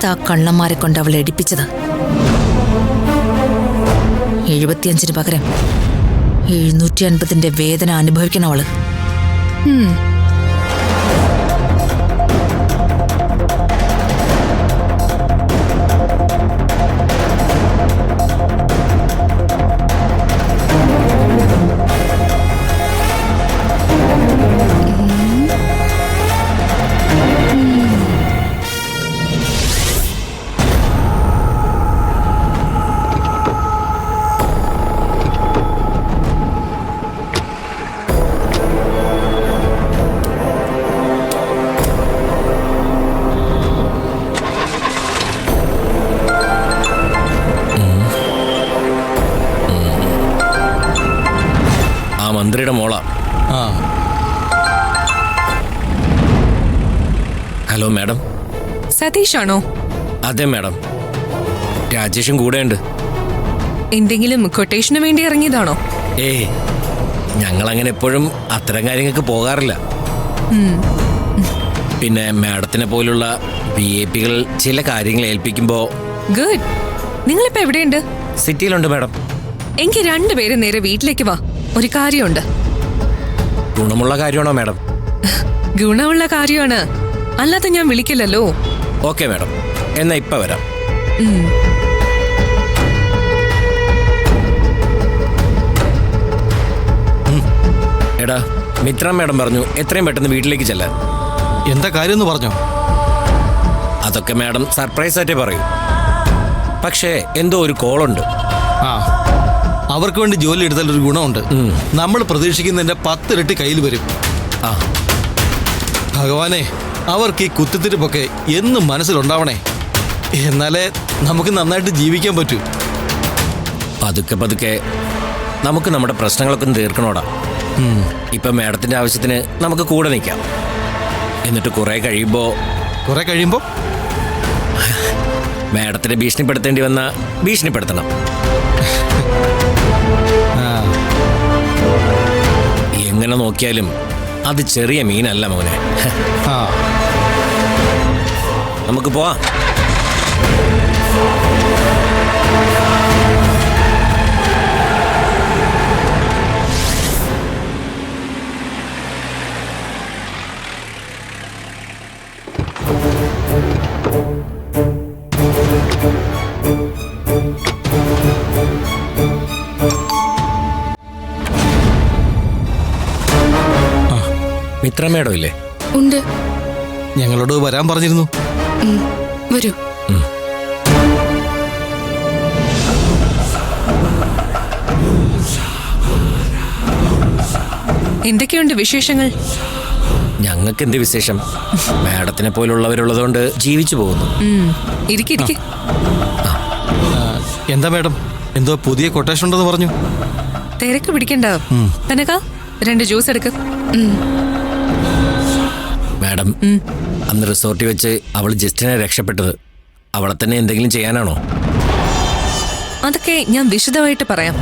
എന്താ കള്ളന്മാരെ കൊണ്ട് അവൾ എടുപ്പിച്ചത്? 75 പകരം 750ന്റെ വേദന അനുഭവിക്കണം അവള്. മന്ത്രിയുടെ മോളാ. Hello madam. സതീഷാണോ? അതെ മാഡം, രാജേഷും കൂടെയുണ്ട്. എന്തെങ്കിലും കൊട്ടേഷന് വേണ്ടി ഇറങ്ങിയതാണോ? ഞങ്ങൾ അങ്ങനെ എപ്പോഴും അത്തരം കാര്യങ്ങൾക്ക് പോകാറില്ല. പിന്നെ മാഡത്തിനെ പോലുള്ള വിഐപികൾ ചില കാര്യങ്ങൾ ഏൽപ്പിക്കുമ്പോ. ഗുഡ്. നിങ്ങളിപ്പോ എവിടെയുണ്ട്? സിറ്റിയിലുണ്ട് മാഡം. എനിക്ക് രണ്ടുപേരും നേരെ വീട്ടിലേക്ക് വാ, ഒരു കാര്യമുണ്ട്. ഗുണമുള്ള കാര്യമാണോ മാഡം? ഗുണമുള്ള കാര്യമാണ്, അല്ലാതെ ഞാൻ വിളിക്കില്ലല്ലോ. ഓക്കെ മാഡം, എന്നാ ഇപ്പൊ വരാം. എടാ, മിത്ര മാഡം പറഞ്ഞു എത്രയും പെട്ടെന്ന് വീട്ടിലേക്ക് ചെല്ലാൻ. എന്താ കാര്യം പറഞ്ഞോ? അതൊക്കെ മാഡം സർപ്രൈസ് ആയിട്ടേ പറയൂ. പക്ഷേ എന്തോ ഒരു കോളുണ്ട്. അവർക്ക് വേണ്ടി ജോലി എടുത്താൽ ഒരു ഗുണമുണ്ട്. നമ്മൾ പ്രതീക്ഷിക്കുന്നതിന്റെ 10 ഇരട്ടി കയ്യിൽ വരും. ഭഗവാനെ, അവർക്ക് ഈ കുത്തിത്തിരിപ്പൊക്കെ എന്നും മനസ്സിലുണ്ടാവണേ. എന്നാലേ നമുക്ക് നന്നായിട്ട് ജീവിക്കാൻ പറ്റൂ. പതുക്കെ പതുക്കെ നമുക്ക് നമ്മുടെ പ്രശ്നങ്ങളൊക്കെ ഒന്ന് തീർക്കണോടാ. ഇപ്പൊ മാഡത്തിന്റെ ആവശ്യത്തിന് നമുക്ക് കൂടെ നിൽക്കാം. എന്നിട്ട് കുറെ കഴിയുമ്പോ മാഡത്തിനെ ഭീഷണിപ്പെടുത്തേണ്ടി വന്ന ഭീഷണിപ്പെടുത്തണം. എങ്ങനെ നോക്കിയാലും അത് ചെറിയ മീനല്ല മോനെ. നമുക്ക് പോവാം. മിത്ര മേഡം ഇല്ലേ? ഉണ്ട്. ഞങ്ങളോട് വരാൻ പറഞ്ഞിരുന്നു. വരൂ. എന്തൊക്കെയുണ്ട് വിശേഷങ്ങൾ? ഞങ്ങൾക്ക് എന്ത് വിശേഷം? മാഡത്തിനെ പോലുള്ളവരുള്ളതുകൊണ്ട് ജീവിച്ചു പോകുന്നു. ഇരിക്കെ. എന്താ മാഡം, എന്തോ പുതിയ കൊട്ടേഷൻ ഉണ്ടെന്ന് പറഞ്ഞു. തിരക്ക് പിടിക്കണ്ട. തനക 2 ജ്യൂസ് എടുക്ക്. മാഡം, അന്ന് റിസോർട്ടിൽ വെച്ച് അവൾ ജസ്റ്റിനെ രക്ഷപ്പെട്ടത് അവളെ തന്നെ എന്തെങ്കിലും ചെയ്യാനാണോ? അതൊക്കെ ഞാൻ വിശദമായിട്ട് പറയാം.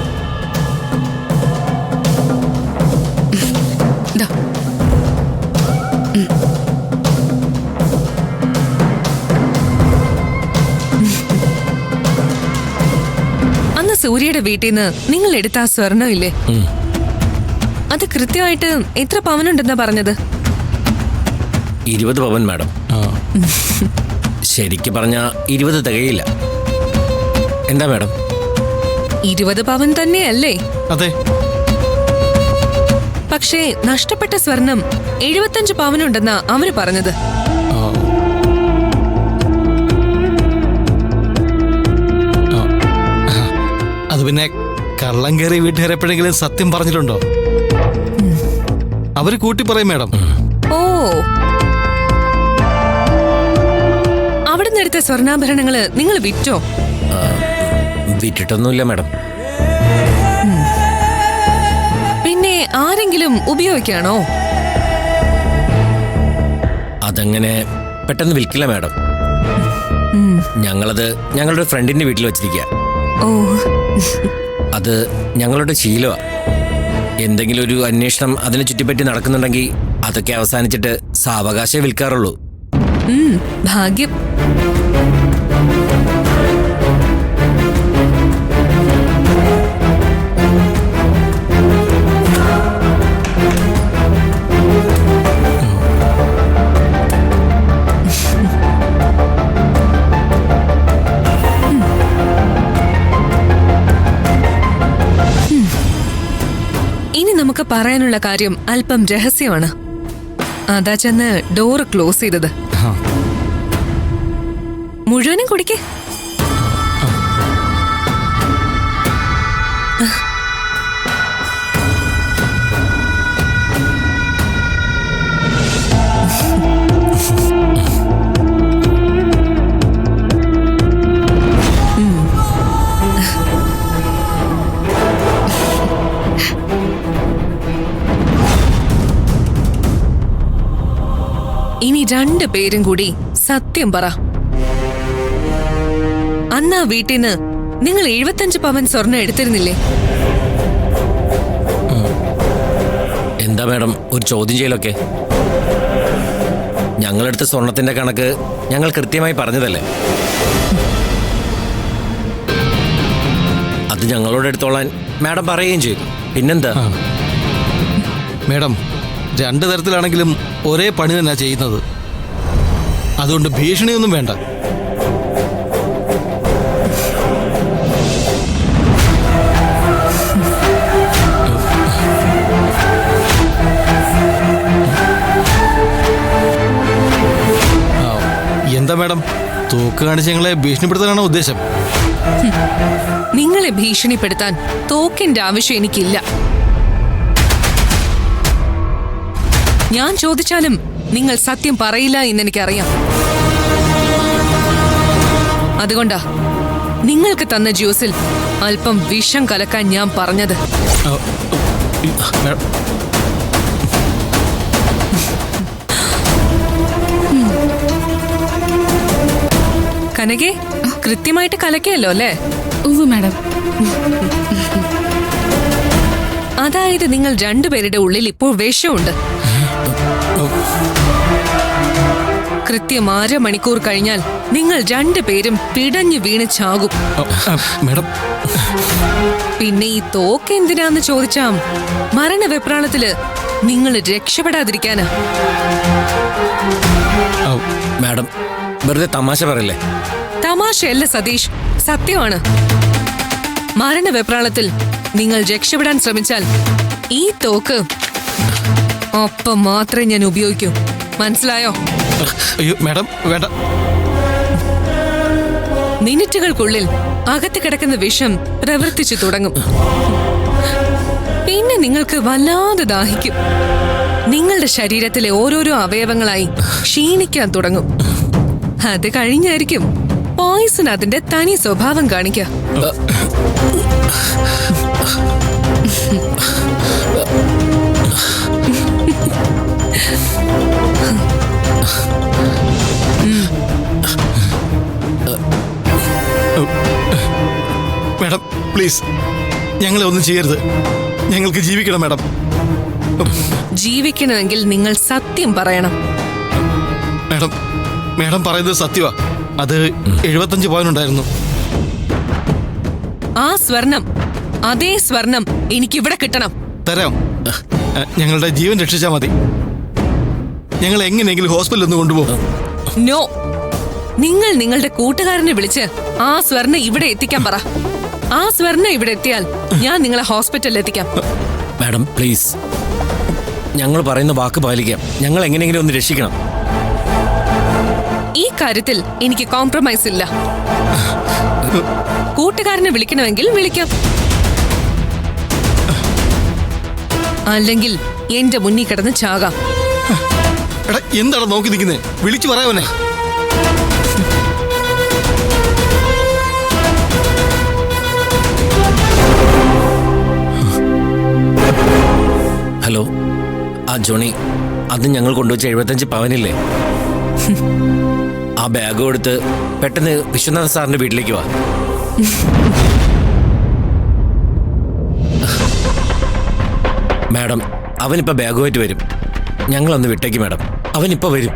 അന്ന് സൂര്യയുടെ വീട്ടിൽ നിന്ന് നിങ്ങൾ എടുത്ത ആ സ്വർണം ഇല്ലേ, അത് കൃത്യമായിട്ട് എത്ര പവനുണ്ടെന്നാ പറഞ്ഞത്? 20 പവൻ മാഡം. ശരിക്ക് പറഞ്ഞ 20 തികയില്ല. എന്താ മാഡം? 20 പവൻ തന്നെയല്ലേ? അതെ. പക്ഷേ നഷ്ടപ്പെട്ട സ്വർണം 75 പവനുണ്ടെന്നാ അവര് പറഞ്ഞത്. അത് പിന്നെ കള്ളം കയറി വീട്ടുകാരെപ്പോഴെങ്കിലും സത്യം പറഞ്ഞിട്ടുണ്ടോ? അവര് കൂട്ടി പറയും മാഡം. ഓ, അവിടുന്ന് എടുത്ത സ്വർണ്ണാഭരണങ്ങള് നിങ്ങൾ വിറ്റോ? വിറ്റിട്ടൊന്നുമില്ല മാഡം. പിന്നെ ആരെങ്കിലും ഉപയോഗിക്കാണോ? അതങ്ങനെ പെട്ടെന്ന് വിൽക്കില്ല മാഡം. ഞങ്ങളത് ഞങ്ങളുടെ ഫ്രണ്ടിന്റെ വീട്ടിൽ വെച്ചിരിക്കുക. ഓ, അത് ഞങ്ങളുടെ ശീലമാണ്. എന്തെങ്കിലും ഒരു അന്വേഷണം അതിനെ ചുറ്റിപ്പറ്റി നടക്കുന്നുണ്ടെങ്കിൽ അതൊക്കെ അവസാനിച്ചിട്ട് സാവകാശം വിൽക്കാറുള്ളൂ. ഭാഗ്യം. ഇനി നമുക്ക് പറയാനുള്ള കാര്യം അല്പം രഹസ്യമാണ്. അതാ ചെന്ന് ഡോറ് ക്ലോസ് ചെയ്തത്. മുഴുവനും കുടിക്കേ. ഇനി 2 പേരും കൂടി സത്യം പറ. അന്ന് ആ വീട്ടിൽ നിന്ന് നിങ്ങൾ 75 പവൻ സ്വർണ്ണം എടുത്തിരുന്നില്ലേ? എന്താ മാഡം ഒരു ചോദ്യം ചെയ്യലൊക്കെ? ഞങ്ങളെടുത്ത സ്വർണത്തിന്റെ കണക്ക് ഞങ്ങൾ കൃത്യമായി പറഞ്ഞതല്ലേ. അത് ഞങ്ങളോട് എടുത്തോളാൻ മാഡം പറയുകയും ചെയ്തു. പിന്നെന്താ? മേഡം 2 തരത്തിലാണെങ്കിലും ഒരേ പണി തന്നെ ചെയ്യുന്നത്. അതുകൊണ്ട് ഭീഷണിയൊന്നും വേണ്ട. എന്താ മേഡം, തോക്ക് കാണിച്ച് ഞങ്ങളെ ഭീഷണിപ്പെടുത്താനാണോ ഉദ്ദേശം? നിങ്ങളെ ഭീഷണിപ്പെടുത്താൻ തോക്കിന്റെ ആവശ്യം എനിക്കില്ല. ഞാൻ ചോദിച്ചാലും നിങ്ങൾ സത്യം പറയില്ല എന്നെനിക്കറിയാം. അതുകൊണ്ടാ നിങ്ങൾക്ക് തന്ന ജ്യൂസിൽ അല്പം വിഷം കലക്കാൻ ഞാൻ പറഞ്ഞത്. കനകെ, കൃത്യമായിട്ട് കലക്കിയല്ലോ അല്ലേ? മാഡം. അതായത് നിങ്ങൾ 2 പേരുടെ ഉള്ളിൽ ഇപ്പോൾ വിഷമുണ്ട്. കൃത്യം 1/2 മണിക്കൂർ കഴിഞ്ഞാൽ നിങ്ങൾ 2 പേരും പിടഞ്ഞു വീണ് ചാകും. മേഡം, പിന്നെ ഈ തോക്ക് എന്തിനാന്ന് ചോദിച്ചാ മരണവെപ്രാളത്തില് നിങ്ങൾ രക്ഷപ്പെടാതിരിക്കാനാ. മാഡം വെറുതെ തമാശ പറയല്ലേ. തമാശയല്ല സതീഷ്, സത്യമാണ്. മരണവെപ്രാളത്തിൽ നിങ്ങൾ രക്ഷപ്പെടാൻ ശ്രമിച്ചാൽ ഈ തോക്ക് ഒപ്പം മാത്രമേ ഞാൻ ഉപയോഗിക്കൂ. മനസ്സിലായോ? അയ്യോ മേഡം വേണ്ട. മിനിറ്റുകൾക്കുള്ളിൽ അകത്ത് കിടക്കുന്ന വിഷം പ്രവർത്തിച്ചു തുടങ്ങും. പിന്നെ നിങ്ങൾക്ക് വല്ലാതെ ദാഹിക്കും. നിങ്ങളുടെ ശരീരത്തിലെ ഓരോരോ അവയവങ്ങളായി ക്ഷീണിക്കാൻ തുടങ്ങും. അത് കഴിഞ്ഞായിരിക്കും പോയിസൺ അതിന്റെ തനി സ്വഭാവം കാണിക്കുക. മേഡം പ്ലീസ്, ഞങ്ങളെ ഒന്നും ചെയ്യരുത്. ഞങ്ങൾക്ക് ജീവിക്കണം മേഡം. ജീവിക്കണമെങ്കിൽ നിങ്ങൾ സത്യം പറയണം. മേഡം, മേഡം പറയുന്നത് സത്യമാ. അത് 75 പവനുണ്ടായിരുന്നു. ആ സ്വർണം, അതേ സ്വർണം എനിക്കിവിടെ കിട്ടണം. തരാം. ഞങ്ങളുടെ ജീവൻ രക്ഷിച്ചാൽ മതി. ഞങ്ങൾ എങ്ങനെയെങ്കിലും ഹോസ്പിറ്റലിൽ ഒന്ന് കൊണ്ടുപോകും. നോ, നിങ്ങൾ നിങ്ങളുടെ കൂട്ടുകാരനെ വിളിച്ച് ആ സ്വർണം ഇവിടെ എത്തിക്കാൻ പറ. ആ സ്വർണം ഇവിടെ എത്തിയാൽ ഞാൻ നിങ്ങളെ ഹോസ്പിറ്റലിൽ എത്തിക്കാം. മാഡം പ്ലീസ്, ഞങ്ങൾ പറയുന്ന വാക്ക് പാലിക്കാം. ഞങ്ങൾ എങ്ങനെയെങ്കിലും ഒന്ന് രക്ഷിക്കണം. ഈ കാര്യത്തിൽ എനിക്ക് കോംപ്രമൈസ് ഇല്ല. കൂട്ടുകാരനെ വിളിക്കണമെങ്കിൽ വിളിക്കാം, അല്ലെങ്കിൽ എന്റെ മുന്നിൽ കിടന്ന് ചാകാം. എടാ എന്താണ് നോക്കി നിൽക്കുന്നത്? വിളിച്ചു പറയാവനെ. ഹലോ, ആ ജോണി, അത് ഞങ്ങൾ കൊണ്ടുവച്ച 75 പവനില്ലേ? ആ ബാഗ് കൊടുത്ത് പെട്ടെന്ന് വിശ്വനാഥ സാറിന്റെ വീട്ടിലേക്ക് വാ. മാഡം, അവനിപ്പോ ബാഗുമായിട്ട് വരും. ഞങ്ങളൊന്ന് വിട്ടേക്ക് മാഡം, അവനിപ്പോ വരും.